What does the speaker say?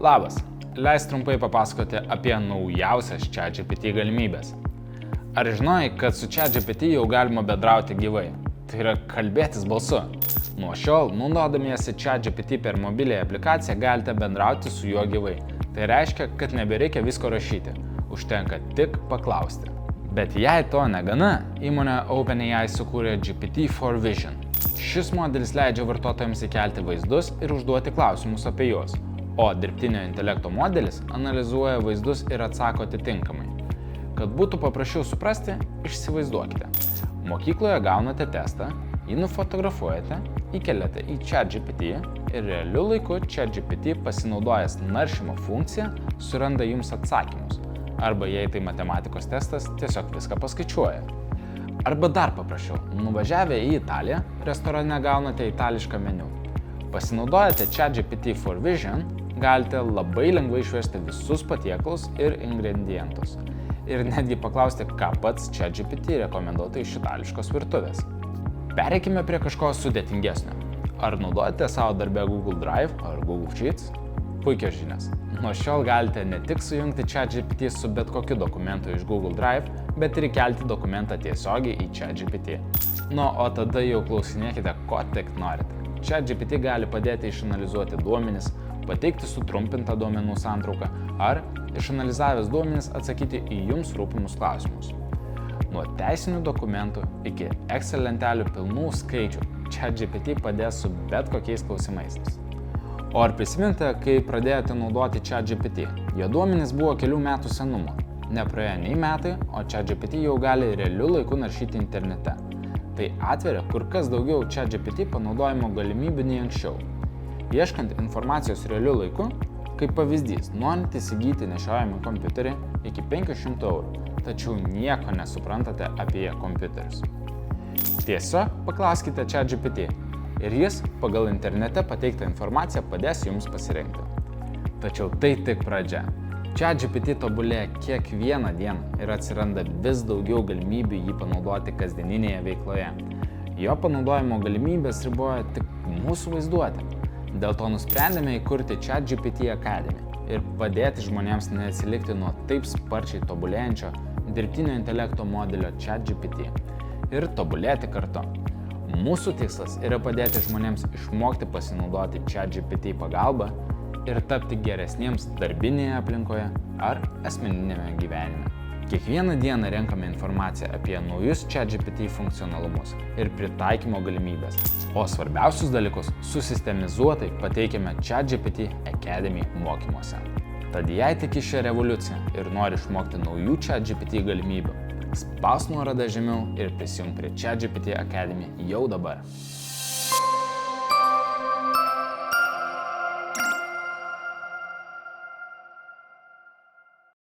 Labas, leis trumpai papasakoti apie naujausias ChatGPT galimybės. Ar žinojai, kad su ChatGPT jau galima bendrauti gyvai? Tai yra kalbėtis balsu. Nuo šiol, naudodamiesi ChatGPT per mobiliąją aplikaciją, galite bendrauti su juo gyvai. Tai reiškia, kad nebereikia visko rašyti, užtenka tik paklausti. Bet jei to negana, įmonė OpenAI sukūrė GPT-4 Vision. Šis modelis leidžia vartotojams įkelti vaizdus ir užduoti klausimus apie juos, o dirbtinio intelekto modelis analizuoja vaizdus ir atsako atitinkamai. Kad būtų paprasčiau suprasti, įsivaizduokite. Mokykloje gaunate testą, jį nufotografuojate, įkeliate į ChatGPT ir realiu laiku ChatGPT pasinaudojęs naršymo funkciją suranda jums atsakymus. Arba jei tai matematikos testas, tiesiog viską paskaičiuoja. Arba dar paprasčiau, nuvažiavę į Italiją, restorane gaunate itališką meniu. Pasinaudojate ChatGPT-4 Vision, galite labai lengvai išversti visus patiekalus ir ingredientus. Ir netgi paklausti, ką pats ChatGPT rekomenduotų iš itališkos virtuvės. Pereikime prie kažko sudėtingesnio. Ar naudojate savo darbę Google Drive ar Google Sheets? Puikios žinios. Nuo šiol galite ne tik sujungti ChatGPT su bet kokiu dokumentu iš Google Drive, bet ir įkelti dokumentą tiesiogiai į ChatGPT. O tada jau klausinėkite, ko tik norite. ChatGPT gali padėti išanalizuoti duomenis, pateikti sutrumpintą duomenų santrauką ar, išanalizavęs duomenis, atsakyti į jums rūpimus klausimus. Nuo teisinių dokumentų iki Excel lentelių pilnų skaičių ChatGPT padės su bet kokiais klausimais. O ar prisiminate, kai pradėjote naudoti ChatGPT? Jo duomenys buvo kelių metų senumo. Nepraėjo nei metai, o ChatGPT jau gali realiu laiku naršyti internete. Tai atveria kur kas daugiau ChatGPT panaudojimo galimybių nei anksčiau. Ieškant informacijos realiu laiku, kaip pavyzdys, norint įsigyti nešiojamą kompiuterį iki 500 €, tačiau nieko nesuprantate apie kompiuterius. Tiesiog paklauskite ChatGPT ir jis pagal internete pateiktą informaciją padės jums pasirinkti. Tačiau tai tik pradžia. ChatGPT tobulėja kiekvieną dieną ir atsiranda vis daugiau galimybių jį panaudoti kasdieninėje veikloje. Jo panaudojimo galimybės riboja tik mūsų vaizduotę. Dėl to nusprendėme įkurti ChatGPT Academy ir padėti žmonėms neatsilikti nuo taip sparčiai tobulėjančio dirbtinio intelekto modelio ChatGPT ir tobulėti kartu. Mūsų tikslas yra padėti žmonėms išmokti pasinaudoti ChatGPT pagalba ir tapti geresniems darbinėje aplinkoje ar asmeninėme gyvenime. Kiekvieną dieną renkame informaciją apie naujus ChatGPT funkcionalumus ir pritaikymo galimybės, o svarbiausius dalykus susistemizuotai pateikiame ChatGPT Academy mokymuose. Tad jei tiki šią revoliuciją ir nori išmokti naujų ChatGPT galimybių, spausk nuorodą žemiau ir prisijunk prie ChatGPT Academy jau dabar.